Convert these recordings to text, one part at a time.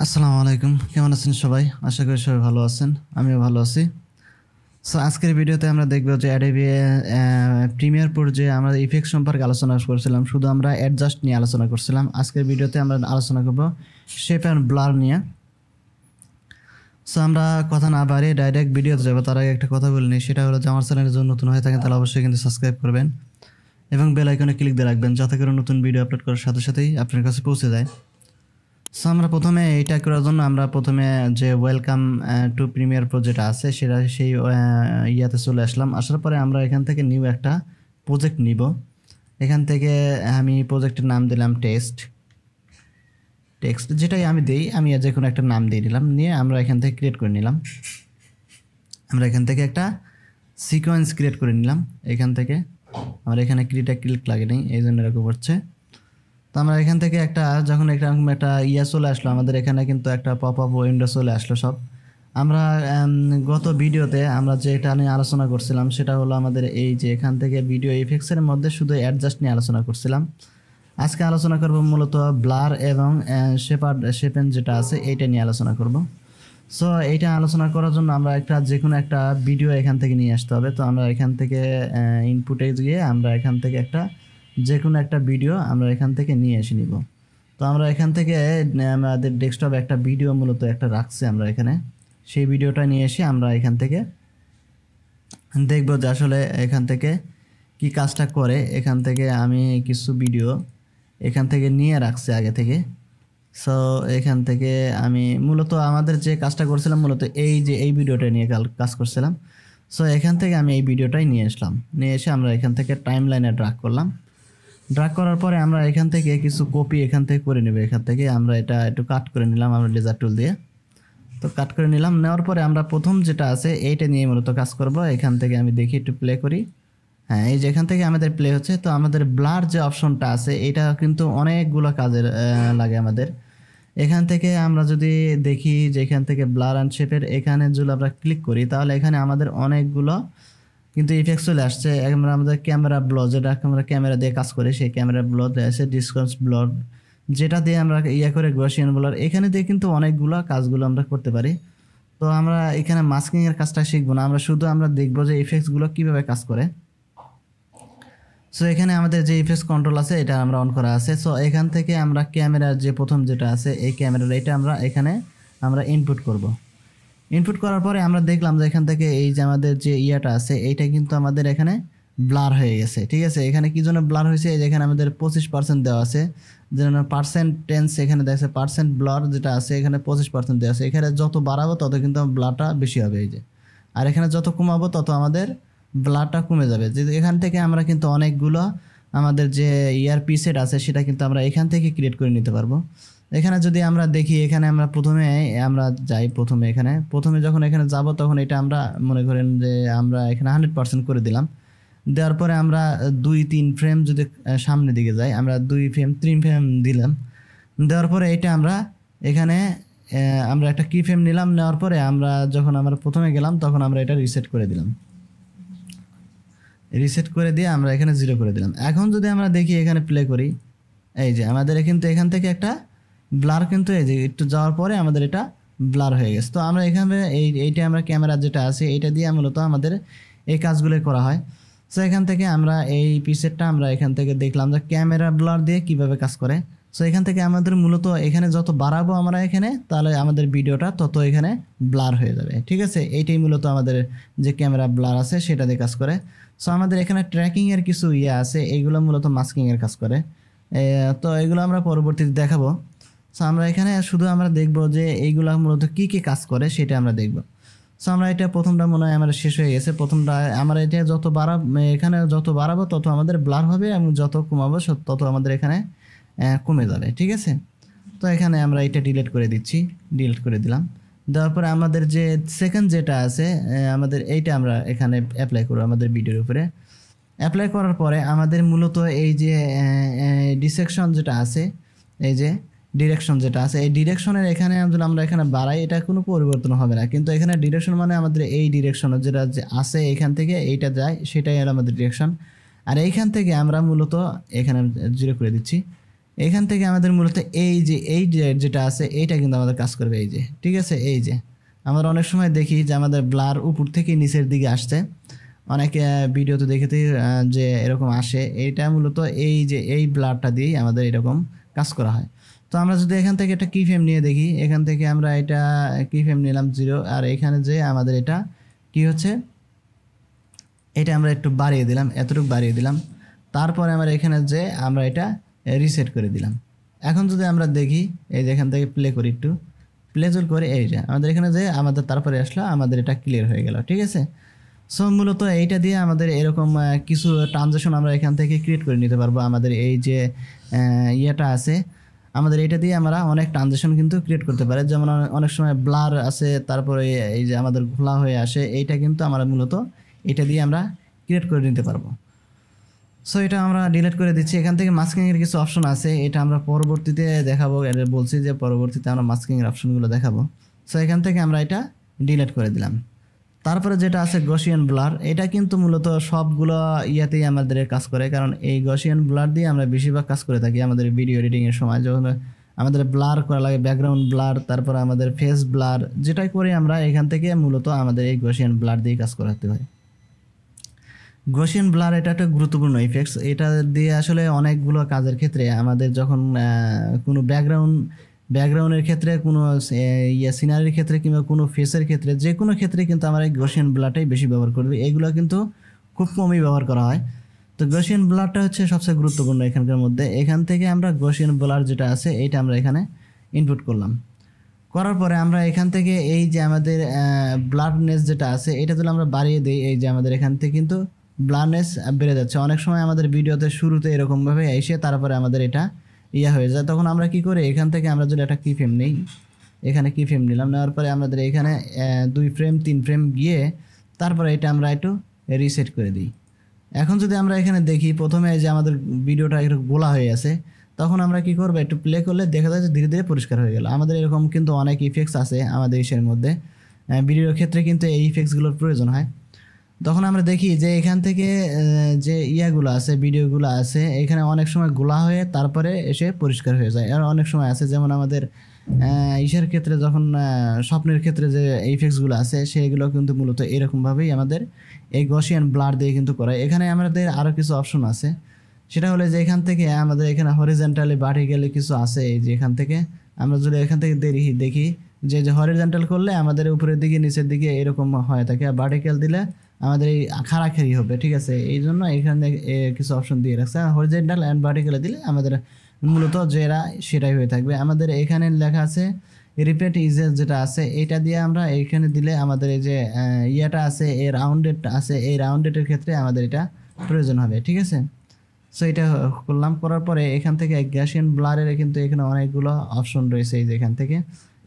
আসসালামু আলাইকুম, কেমন আছেন সবাই? আশা করি সবাই ভালো আছেন, আমিও ভালো আছি। সো আজকের ভিডিওতে আমরা দেখব যে অ্যাডোবি প্রিমিয়ার প্রো যে আমরা ইফেক্ট সম্পর্কে আলোচনা করছিলাম, শুধু আমরা অ্যাডজাস্ট নিয়ে আলোচনা করছিলাম। আজকের ভিডিওতে আমরা আলোচনা করব শেপ অ্যান্ড ব্লার নিয়ে। সো আমরা কথা না বাড়িয়ে ডাইরেক্ট ভিডিওতে যাবো। তার আগে একটা কথা বলে নিই, সেটা হলো যে আমার চ্যানেলে যদি নতুন হয়ে থাকেন তাহলে অবশ্যই কিন্তু সাবস্ক্রাইব করবেন এবং বেল আইকনে ক্লিক দিয়ে রাখবেন, যাতে করে নতুন ভিডিও আপলোড করার সাথে সাথেই আপনার কাছে পৌঁছে যায়। সো আমরা প্রথমে এইটা করার জন্য আমরা প্রথমে যে ওয়েলকাম টু প্রিমিয়ার প্রো যেটা আছে সেটা সেই ইয়াতে চলে আসলাম। আসার পরে আমরা এখান থেকে নিউ একটা প্রজেক্ট নিব। এখান থেকে আমি প্রজেক্টের নাম দিলাম টেক্সট যেটাই আমি দিই, আমি যে কোনো একটা নাম দিয়ে দিলাম, নিয়ে আমরা এখান থেকে ক্রিয়েট করে নিলাম। আমরা এখান থেকে একটা সিকোয়েন্স ক্রিয়েট করে নিলাম। এখান থেকে আমার এখানে ক্লিক লাগে নেই, এই জন্য এরকম হচ্ছে। তো আমরা এখান থেকে একটা যখন এরকম একটা চলে আসলো, আমাদের এখানে কিন্তু একটা পপ আপ উইন্ডো চলে আসলো সব। আমরা গত ভিডিওতে আমরা যেটা নিয়ে আলোচনা করছিলাম সেটা হলো আমাদের এই যে এখান থেকে ভিডিও ইফেক্টসের মধ্যে শুধু অ্যাডজাস্ট নিয়ে আলোচনা করছিলাম। আজকে আলোচনা করব মূলত ব্লার এবং শেপেন যেটা আছে এইটা নিয়ে আলোচনা করব। সো এইটা আলোচনা করার জন্য আমরা যে কোনো একটা ভিডিও এখান থেকে নিয়ে আসতে হবে। তো আমরা এখান থেকে ইনপুটে গিয়ে আমরা এখান থেকে যে কোনো একটা ভিডিও আমরা এখান থেকে নিয়ে এসে নিব। তো আমরা এখান থেকে আমাদের ডেস্কটপে একটা ভিডিও মূলত একটা রাখছি আমরা এখানে, সেই ভিডিওটা নিয়ে এসে আমরা এখান থেকে দেখব যে আসলে এখান থেকে কি কাজটা করে। এখান থেকে আমি কিছু ভিডিও এখান থেকে নিয়ে রাখছি আগে থেকে। সো এখান থেকে আমি মূলত আমাদের যে কাজটা করছিলাম মূলত এই ভিডিওটা নিয়ে কাজ করছিলাম। সো এখান থেকে আমি এই ভিডিওটাই নিয়ে আসলাম, নিয়ে এসে আমরা এখান থেকে টাইম লাইনে ড্রাগ করলাম। ড্রাগ করার পরে আমরা এখান থেকে কিছু কপি এখান থেকে করে নেব। এখান থেকে আমরা এটা একটু কাট করে নিলাম আমরা লেজার টুল দিয়ে। তো কাট করে নিলাম, নেওয়ার পরে আমরা প্রথম যেটা আছে এইটা নিয়ে মূলত কাজ করব। এখান থেকে আমি দেখি একটু প্লে করি। হ্যাঁ, এই যে এখান থেকে আমাদের প্লে হচ্ছে। তো আমাদের ব্লার যে অপশনটা আছে এটা কিন্তু অনেকগুলো কাজের লাগে আমাদের। এখান থেকে আমরা যদি দেখি যে এখান থেকে ব্লার অ্যান্ড শেপের এখানে যদি আমরা ক্লিক করি তাহলে এখানে আমাদের অনেকগুলো কিন্তু ইফেক্ট চলে আসছে। আমরা আমাদের ক্যামেরা ব্লো, যেটা আমরা ক্যামেরা দিয়ে কাজ করি, সেই ক্যামেরা ব্লো আছে, ডিসটেন্স ব্লো যেটা দিয়ে আমরা করে গসিয়ান ব্লার, এখানে দিয়ে কিন্তু অনেকগুলো কাজগুলো আমরা করতে পারি। তো আমরা এখানে মাস্কিংয়ের কাজটা শিখবো না, আমরা শুধু দেখবো যে ইফেক্টসগুলো কীভাবে কাজ করে। সো এখানে আমাদের যে ইফেক্টস কন্ট্রোল আছে এটা আমরা অন করা আছে। সো এখান থেকে আমরা ক্যামেরার যে প্রথম যেটা আছে এই ক্যামেরার এটা এখানে আমরা ইনপুট করব। ইনপুট করার পরে আমরা দেখলাম যে এখান থেকে এই যে আমাদের যে ইয়াটা আছে এইটা কিন্তু আমাদের এখানে ব্লার হয়ে গেছে। ঠিক আছে, এখানে কি জন্য ব্লার হয়েছে, যেখানে আমাদের 25% দেওয়া আছে, যেন পার্সেন্টেন্স এখানে দেখছে পার্সেন্ট ব্লার যেটা আছে এখানে 25% দেওয়া আছে। এখানে যত বাড়াবো তত কিন্তু ব্লারটা বেশি হবে এই যে, আর এখানে যত কমাবো তত আমাদের ব্লারটা কমে যাবে। যে এখান থেকে আমরা কিন্তু অনেকগুলো আমাদের যে পিসেট আছে সেটা কিন্তু আমরা এখান থেকে ক্রিয়েট করে নিতে পারবো। এখানে যদি আমরা দেখি, এখানে আমরা আমরা যাই প্রথমে যখন এখানে যাব তখন এটা আমরা মনে করেন যে আমরা এখানে 100% করে দিলাম। দেওয়ার পরে আমরা 2-3 ফ্রেম যদি সামনের দিকে যাই, আমরা 2 ফ্রেম 3 ফ্রেম দিলাম। দেওয়ার পরে এটা আমরা এখানে আমরা একটা কি ফ্রেম নিলাম, নেওয়ার পরে আমরা যখন আমরা প্রথমে গেলাম তখন আমরা এটা রিসেট করে দিলাম। রিসেট করে দিয়ে আমরা এখানে 0 করে দিলাম। এখন যদি আমরা দেখি এখানে প্লে করি, এই যে আমাদের কিন্তু এখান থেকে একটা ব্লার কিন্তু এই যে একটু যাওয়ার পরে আমাদের এটা ব্লার হয়ে গেছে। তো আমরা এখানে এইটা আমরা ক্যামেরা যেটা আছে এটা দিয়ে মূলত আমাদের এই কাজগুলো করা হয়। সো এখান থেকে আমরা এই পিসেটটা আমরা এখান থেকে দেখলাম যে ক্যামেরা ব্লার দিয়ে কিভাবে কাজ করে। সো এখান থেকে আমাদের মূলত এখানে যত বাড়াবো আমরা এখানে, তাহলে আমাদের ভিডিওটা তত এখানে ব্লার হয়ে যাবে। ঠিক আছে, এইটাই মূলত আমাদের যে ক্যামেরা ব্লার আছে সেটা দিয়ে কাজ করে। সো আমাদের এখানে ট্র্যাকিংয়ের কিছু আছে, এইগুলো মূলত মাস্কিংয়ের কাজ করে। তো এগুলো আমরা পরবর্তীতে দেখাবো। সো আমরা এখানে শুধু আমরা দেখবো যে এইগুলো মূলত কী কী কাজ করে সেটা আমরা দেখব। সো আমরা এটা প্রথমটা মনে হয় আমার শেষ হয়ে গেছে। প্রথমটা আমরা এটা এখানে যত বাড়াবো তত আমাদের ব্লার হবে এবং যত কমাবো তত আমাদের এখানে কমে যাবে। ঠিক আছে, তো এখানে আমরা এটা ডিলিট করে দিলাম। দেওয়ার পরে আমাদের যে সেকেন্ড যেটা আছে আমাদের এইটা আমরা এখানে অ্যাপ্লাই করবো আমাদের ভিডিওর উপরে। অ্যাপ্লাই করার পরে আমাদের মূলত এই যে ডিরেকশন যেটা আছে, এই যে ডিরেকশন যেটা আছে এই ডিরেকশনের এখানে আমরা এখানে বাড়াই, এটা কোনো পরিবর্তন হবে না। কিন্তু এখানে ডিরেকশন মানে আমাদের এই ডিরেকশন যেটা আছে এখান থেকে এইটা যায়, সেটাই হলো আমাদের ডিরেকশন। আর এইখান থেকে আমরা মূলত এখানে 0 করে দিচ্ছি। এখান থেকে আমাদের মূলত এই যে যেটা আছে এইটা কিন্তু আমাদের কাজ করবে, এই যে ঠিক আছে। এই যে আমরা অনেক সময় দেখি যে আমাদের ব্লার উপর থেকে নিচের দিকে আসছে, অনেকে ভিডিওতে দেখেছি যে এরকম আসে। এইটা মূলত এই যে এই ব্লারটা দিয়েই আমাদের এরকম কাজ করা হয়। তো আমরা যদি এখান থেকে একটা কি ফ্রেম নিয়ে দেখি, এখান থেকে আমরা এটা কি ফ্রেম নিলাম 0, আর এখানে যে আমাদের এটা কি হচ্ছে, এটা আমরা একটু বাড়িয়ে দিলাম, এতটুকু বাড়িয়ে দিলাম। তারপরে আমরা এখানে যে আমরা এটা রিসেট করে দিলাম। এখন যদি আমরা দেখি, এই যে এখান থেকে প্লে করি, একটু প্লে জোর করে, এই যে আমাদের এখানে যে আমাদের তারপরে আসলো, আমাদের এটা ক্লিয়ার হয়ে গেল, ঠিক আছে। সো মূলত এইটা দিয়ে আমাদের এরকম কিছু ট্রানজ্যাকশন আমরা এখান থেকে ক্রিয়েট করে নিতে পারবো। আমাদের এই যে ইয়েটা আছে, আমাদের এটা দিয়ে আমরা অনেক ট্রানজ্যাকশন কিন্তু ক্রিয়েট করতে পারি। যেমন অনেক সময় ব্লার আছে, তারপরে এই যে আমাদের ঘোলা হয়ে আসে, এইটা কিন্তু আমরা মূলত এটা দিয়ে আমরা ক্রিয়েট করে নিতে পারবো। সো এটা আমরা ডিলিট করে দিচ্ছি। এখান থেকে মাস্কিংয়ের কিছু অপশন আছে, এটা আমরা পরবর্তীতে দেখাবো। এটা বলছি যে পরবর্তীতে আমরা মাস্কিংয়ের অপশনগুলো দেখাবো। সো এখান থেকে আমরা এটা ডিলিট করে দিলাম। তারপরে যেটা আছে গসিয়ান ব্লার, এটা কিন্তু মূলত সবগুলো ইয়াতেই আমাদের কাজ করে, কারণ এই গসিয়ান ব্লার দিয়ে আমরা বেশিরভাগ কাজ করে থাকি আমাদের ভিডিও এডিটিংয়ের সময়। যখন আমাদের ব্লার করা লাগে, ব্যাকগ্রাউন্ড ব্লার, তারপর আমাদের ফেস ব্লার, যেটাই করে আমরা এখান থেকে মূলত আমাদের এই গসিয়ান ব্লার দিয়ে কাজ করাতে হয়। গসিয়ান ব্লার এটা একটা গুরুত্বপূর্ণ ইফেক্টস। এটা দিয়ে আসলে অনেকগুলো কাজের ক্ষেত্রে আমাদের যখন কোনো ব্যাকগ্রাউন্ডের ক্ষেত্রে, কোনো সিনারির ক্ষেত্রে, কিংবা কোনো ফেসের ক্ষেত্রে, যে কোনো ক্ষেত্রে কিন্তু আমরা এই গসিয়ান ব্লারটাই বেশি ব্যবহার করবে। এইগুলো কিন্তু খুব কমই ব্যবহার করা হয়। তো গসিয়ান ব্লারটা হচ্ছে সবচেয়ে গুরুত্বপূর্ণ এখানকার মধ্যে। এখান থেকে আমরা গসিয়ান ব্লার যেটা আছে এইটা আমরা এখানে ইনপুট করলাম। করার পরে আমরা এখান থেকে এই যে আমাদের ব্লারনেস যেটা আছে এটা যদি আমরা বাড়িয়ে দিই, এই যে আমাদের এখান থেকে কিন্তু ব্লারনেস বেড়ে যাচ্ছে। অনেক সময় আমাদের ভিডিওতে শুরুতে এরকমভাবে এসে তারপরে আমাদের এটা হয়ে যায়। তখন আমরা কি করি, এখান থেকে আমরা যদি একটা কি ফ্রেম নেই, এখানে কি ফ্রেম নিলাম, নেওয়ার পরে আমাদের এখানে 2 ফ্রেম 3 ফ্রেম গিয়ে তারপরে এটা আমরা একটু রিসেট করে দিই। এখন যদি আমরা এখানে দেখি, প্রথমে যে আমাদের ভিডিওটা একটু গোলা হয়ে আছে, তখন আমরা কি করবো, একটু প্লে করলে দেখা যায় যে ধীরে ধীরে পরিষ্কার হয়ে গেল। আমাদের এরকম কিন্তু অনেক ইফেক্টস আছে আমাদের ইসের মধ্যে, ভিডিওর ক্ষেত্রে কিন্তু এই ইফেক্টসগুলোর প্রয়োজন হয়। তখন আমরা দেখি যে এখান থেকে যে ইয়াগুলো আছে, ভিডিওগুলো আছে, এখানে অনেক সময় গোলা হয়ে তারপরে এসে পরিষ্কার হয়ে যায়। আর অনেক সময় আছে যেমন আমাদের ইসের ক্ষেত্রে, যখন স্বপ্নের ক্ষেত্রে যে ইফেক্টসগুলো আছে সেগুলো কিন্তু মূলত এরকমভাবেই আমাদের এই গসিয়ান ব্লার দিয়ে কিন্তু করা। এখানে আমাদের আরও কিছু অপশন আছে, সেটা হলো যে এখান থেকে আমাদের এখানে হরিজেন্টালি ভার্টিক্যালি কিছু আছে। এই যে এখান থেকে আমরা যদি এখান থেকে দেখি যে হরিজেন্টাল করলে আমাদের উপরের দিকে নিচের দিকে এরকম হয়ে থাকে, আর ভার্টিক্যাল দিলে আমাদের এই খাড়াখাড়ি হবে, ঠিক আছে। এই জন্য এখানে কিছু অপশন দিয়ে রাখছে। হরিজেন্টাল অ্যান্ড ভার্টিক্যালে দিলে আমাদের মূলত যেটা সেটাই হয়ে থাকবে। আমাদের এখানে লেখা আছে রিপিট ইজেস যেটা আছে, এটা দিয়ে আমরা এইখানে দিলে আমাদের এই যে ইয়েটা আছে, এই রাউন্ডেড আছে, এই রাউন্ডেডের ক্ষেত্রে আমাদের এটা প্রয়োজন হবে, ঠিক আছে। সো এটা করলাম। করার পরে এখান থেকে গ্যাসিয়ান ব্লারের কিন্তু এখানে অনেকগুলো অপশন রয়েছে, এই যে এখান থেকে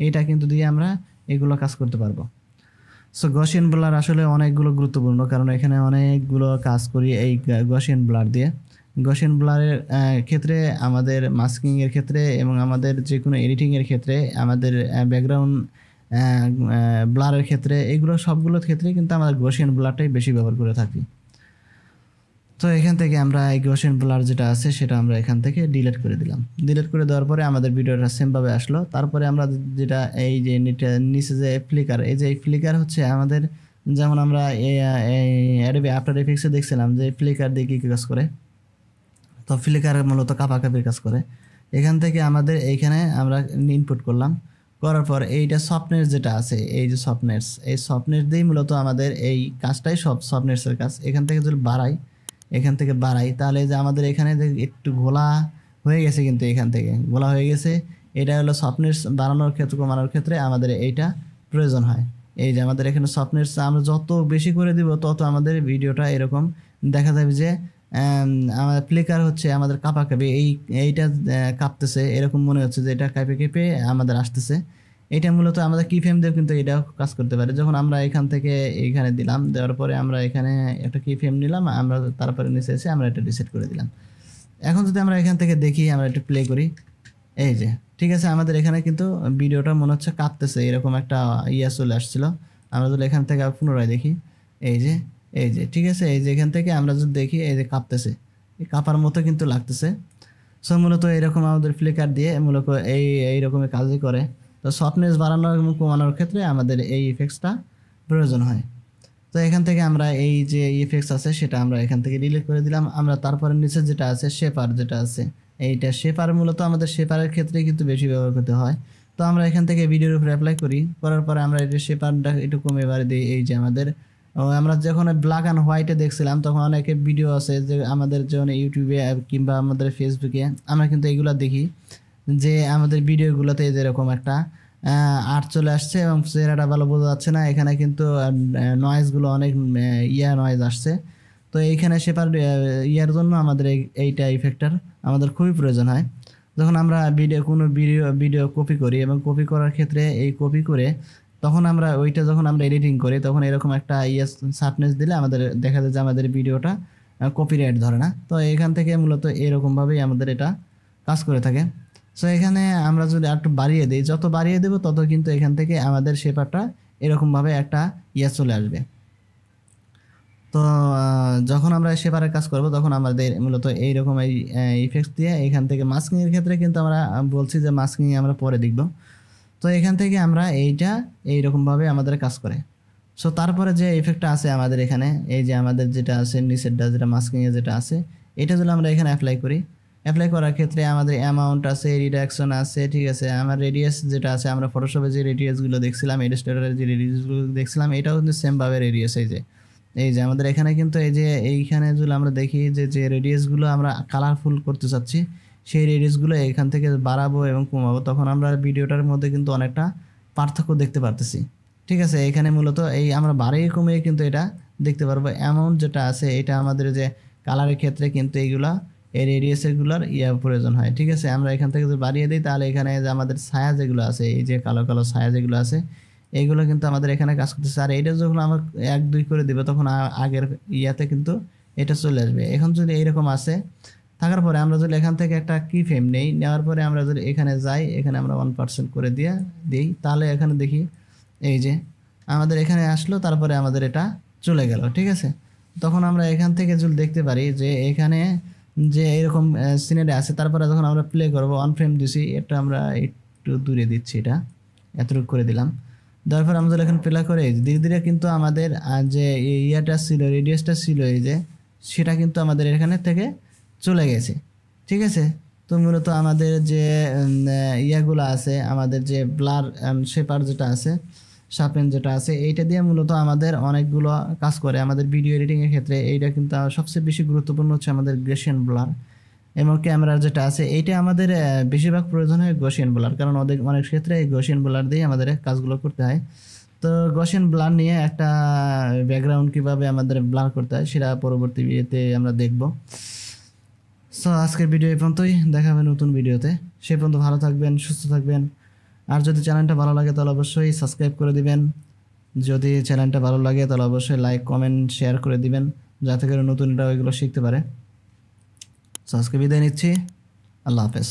এইটা কিন্তু দিয়ে আমরা এগুলো কাজ করতে পারবো। সো গসিয়ান ব্লার আসলে অনেকগুলো গুরুত্বপূর্ণ, কারণ এখানে অনেকগুলো কাজ করি এই গসিয়ান ব্লার দিয়ে। গসিয়ান ব্লারের ক্ষেত্রে, আমাদের মাস্কিংয়ের ক্ষেত্রে, এবং আমাদের যে কোনো এডিটিংয়ের ক্ষেত্রে, আমাদের ব্যাকগ্রাউন্ড ব্লারের ক্ষেত্রে, এগুলো সবগুলোর ক্ষেত্রে কিন্তু আমাদের গসিয়ান ব্লারটাই বেশি ব্যবহার করে থাকি। তো এখান থেকে আমরা এই গসিয়ান ব্লার যেটা আছে সেটা আমরা এখান থেকে ডিলিট করে দিলাম। ডিলিট করে দেওয়ার পরে আমাদের ভিডিওটা সেমভাবে আসলো। তারপরে আমরা যেটা এই যে নিচে যে ফ্লিকার, এই যে ফ্লিকার হচ্ছে আমাদের, যেমন আমরা অ্যাডোবি আফটার এফেক্টসে দেখছিলাম যে ফ্লিকার দিয়ে কী কাজ করে। তো ফ্লিকার মূলত কাপাকাপির কাজ করে। এখান থেকে আমাদের এইখানে আমরা ইনপুট করলাম, করার পর এইটা সফটনেস যেটা আছে, এই যে সফটনেস, এই সফটনেস দিয়েই মূলত আমাদের এই কাজটাই সব সফটনেসের কাজ। এখান থেকে যদি এখান থেকে বাড়াই তাহলে যে আমাদের এখানে একটু ঘোলা হয়ে গেছে, কিন্তু এখান থেকে ঘোলা হয়ে গেছে। এটা হলো সফটনেস বাড়ানোর ক্ষেত্রে, কমানোর ক্ষেত্রে আমাদের এইটা প্রয়োজন হয়। এই যে আমাদের এখানে সফটনেস আমরা যত বেশি করে দিব তত আমাদের ভিডিওটা এরকম দেখা যাবে যে আমাদের ফ্লিকার হচ্ছে আমাদের কাঁপাকাঁপি, এইটা কাঁপতেছে, এরকম মনে হচ্ছে যে এটা কেঁপে কেঁপে আমাদের আসতেছে। এটা মূলত আমাদের কি ফ্রেম দিয়ে কিন্তু এটাও কাজ করতে পারে। যখন আমরা এখান থেকে এইখানে দিলাম, দেওয়ার পরে আমরা এখানে একটা কি ফ্রেম নিলাম, আমরা তারপরে নিচে এসে আমরা এটা রিসেট করে দিলাম। এখন যদি আমরা এখান থেকে দেখি, আমরা একটু প্লে করি, এই যে ঠিক আছে, আমাদের এখানে কিন্তু ভিডিওটা মনে হচ্ছে কাঁপতেছে, এরকম একটা চলে আসছিল। আমরা যদি এখান থেকে পুনরায় দেখি, এই যে ঠিক আছে, এই যে এখান থেকে আমরা যদি দেখি, এই যে কাঁপতেছে, এই কাঁপার মতো কিন্তু লাগতেছে। সো মূলত এরকম আমাদের ফ্লিকার দিয়ে মূলত এই রকমের কাজই করে। তো সফটনেস বাড়ানো এবং কমানোর ক্ষেত্রে আমাদের এই ইফেক্টসটা প্রয়োজন হয়। তো এখান থেকে আমরা এই যে ইফেক্টস আছে সেটা আমরা এখান থেকে ডিলিট করে দিলাম। আমরা তারপরে নিচে যেটা আছে শেপার যেটা আছে, এইটা শেপার মূলত আমাদের শেপারের ক্ষেত্রে কিন্তু বেশি ব্যবহার করতে হয়। তো আমরা এখান থেকে ভিডিওর উপরে অ্যাপ্লাই করি, করার পরে আমরা এই যে শেপারটা একটু কমে বাড়ি দিই। এই যে আমাদের আমরা যখন ব্ল্যাক অ্যান্ড হোয়াইটে দেখছিলাম তখন অনেকে ভিডিও আছে যে আমাদের যখন ইউটিউবে কিংবা আমাদের ফেসবুকে আমরা কিন্তু এইগুলো দেখি যে আমাদের ভিডিওগুলোতে যেরকম একটা আর্ট চলে আসছে এবং চেহারাটা ভালো বোঝা যাচ্ছে না। এখানে কিন্তু নয়েজগুলো অনেক নয়েজ আসছে। তো এইখানে শেপার ইয়ার জন্য আমাদের এইটা ইফেক্টটার আমাদের খুবই প্রয়োজন হয়। যখন আমরা কোনো ভিডিও কপি করি এবং কপি করার ক্ষেত্রে এই কপি করে তখন আমরা ওইটা যখন আমরা এডিটিং করি তখন এরকম একটা শার্পনেস দিলে আমাদের দেখা যায় যে আমাদের ভিডিওটা কপিরাইট ধরে না। তো এখান থেকে মূলত এরকমভাবেই আমাদের এটা কাজ করে থাকে। সো এখানে আমরা যদি একটু বাড়িয়ে দিই, যত বাড়িয়ে দেবো তত কিন্তু এখান থেকে আমাদের শেপারটা এরকমভাবে একটা চলে আসবে। তো যখন আমরা শেপারের কাজ করব তখন আমাদের মূলত এইরকম এই ইফেক্টস দিয়ে এখান থেকে মাস্কিংয়ের ক্ষেত্রে কিন্তু আমরা বলছি যে মাস্কিং আমরা পরে দেখব। তো এখান থেকে আমরা এইটা এইরকমভাবে আমাদের কাজ করে। সো তারপরে যে ইফেক্টটা আছে আমাদের এখানে, এই যে আমাদের যেটা আছে নিচেরটা যেটা মাস্কিংয়ে যেটা আছে, এটা যদি আমরা এখানে অ্যাপ্লাই করার ক্ষেত্রে আমাদের অ্যামাউন্ট আছে, রিডাকশন আছে, ঠিক আছে। আমার রেডিয়াস যেটা আছে, আমরা ফটোশপে যে রেডিয়াসগুলো দেখছিলাম, ইলাস্ট্রেটরের যে রেডিয়াসগুলো দেখছিলাম, এটাও কিন্তু সেমভাবে রেডিয়াস। এই যে আমাদের এখানে কিন্তু এই যে এইখানে যদি আমরা দেখি যে রেডিয়াসগুলো আমরা কালারফুল করতে চাচ্ছি, সেই রেডিয়াসগুলো এখান থেকে বাড়াবো এবং কমাবো, তখন আমরা ভিডিওটার মধ্যে কিন্তু অনেকটা পার্থক্য দেখতে পারতেছি, ঠিক আছে। এখানে মূলত এই আমরা বাড়িয়ে কমিয়ে কিন্তু এটা দেখতে পারবো। অ্যামাউন্ট যেটা আছে এটা আমাদের যে কালারের ক্ষেত্রে কিন্তু এইগুলা এই রেডিয়াসেরগুলোর প্রয়োজন হয়, ঠিক আছে। আমরা এখান থেকে যদি বাড়িয়ে দিই তাহলে এখানে যে আমাদের ছায়া যেগুলো আছে, এই যে কালো কালো ছায়া যেগুলো আছে, এইগুলো কিন্তু আমাদের এখানে কাজ করতেছে। আর এটা যখন আমরা 1-2 করে দেবো তখন আগের কিন্তু এটা চলে আসবে। এখন যদি এইরকম আছে থাকার পরে আমরা যদি এখান থেকে একটা কি ফ্রেম নেওয়ার পরে আমরা যদি এখানে যাই, এখানে আমরা 1% করে দিই, তাহলে এখানে দেখি এই যে আমাদের এখানে আসলো, তারপরে আমাদের এটা চলে গেল, ঠিক আছে। তখন আমরা এখান থেকে যদি দেখতে পারি যে এখানে যে এরকম সিনারি আছে, তারপরে যখন আমরা প্লে করবো অন ফ্রেম দিছি, এটা আমরা একটু দূরে দিচ্ছি, এটা এতটুকু করে দিলাম। তারপর আমাদের এখানে প্লে করে ধীরে ধীরে কিন্তু আমাদের যে ইয়াটা ছিল, রেডিয়াসটা ছিল এই যে, সেটা কিন্তু আমাদের এখানে থেকে চলে গেছে, ঠিক আছে। তো মূলত আমাদের যে ইয়াগুলো আছে, আমাদের যে ব্লার শেপার যেটা আছে, শার্পেন যেটা আছে, এইটা দিয়ে মূলত আমাদের অনেকগুলো কাজ করে আমাদের ভিডিও এডিটিংয়ের ক্ষেত্রে। এইটা কিন্তু সবচেয়ে বেশি গুরুত্বপূর্ণ হচ্ছে আমাদের গসিয়ান ব্লার এবং ক্যামেরার যেটা আছে, এইটা আমাদের বেশিরভাগ প্রয়োজন হয় গসিয়ান ব্লার, কারণ অনেক ক্ষেত্রে এই গসিয়ান ব্লার দিয়ে আমাদের কাজগুলো করতে হয়। তো গসিয়ান ব্লার নিয়ে একটা ব্যাকগ্রাউন্ড কীভাবে আমাদের ব্লার করতে হয় সেটা পরবর্তী ভিডিওতে আমরা দেখব। সো আজকের ভিডিও এই পর্যন্তই, দেখা হবে নতুন ভিডিওতে। সে পর্যন্ত ভালো থাকবেন, সুস্থ থাকবেন। আর যদি চ্যানেলটা ভালো লাগে তাহলে অবশ্যই সাবস্ক্রাইব করে দিবেন। যদি চ্যানেলটা ভালো লাগে তাহলে অবশ্যই লাইক, কমেন্ট, শেয়ার করে দিবেন, যাতে করে নতুনরা ওইগুলো শিখতে পারে। সো আজকে বিদায় নিচ্ছি, আল্লাহ হাফেজ।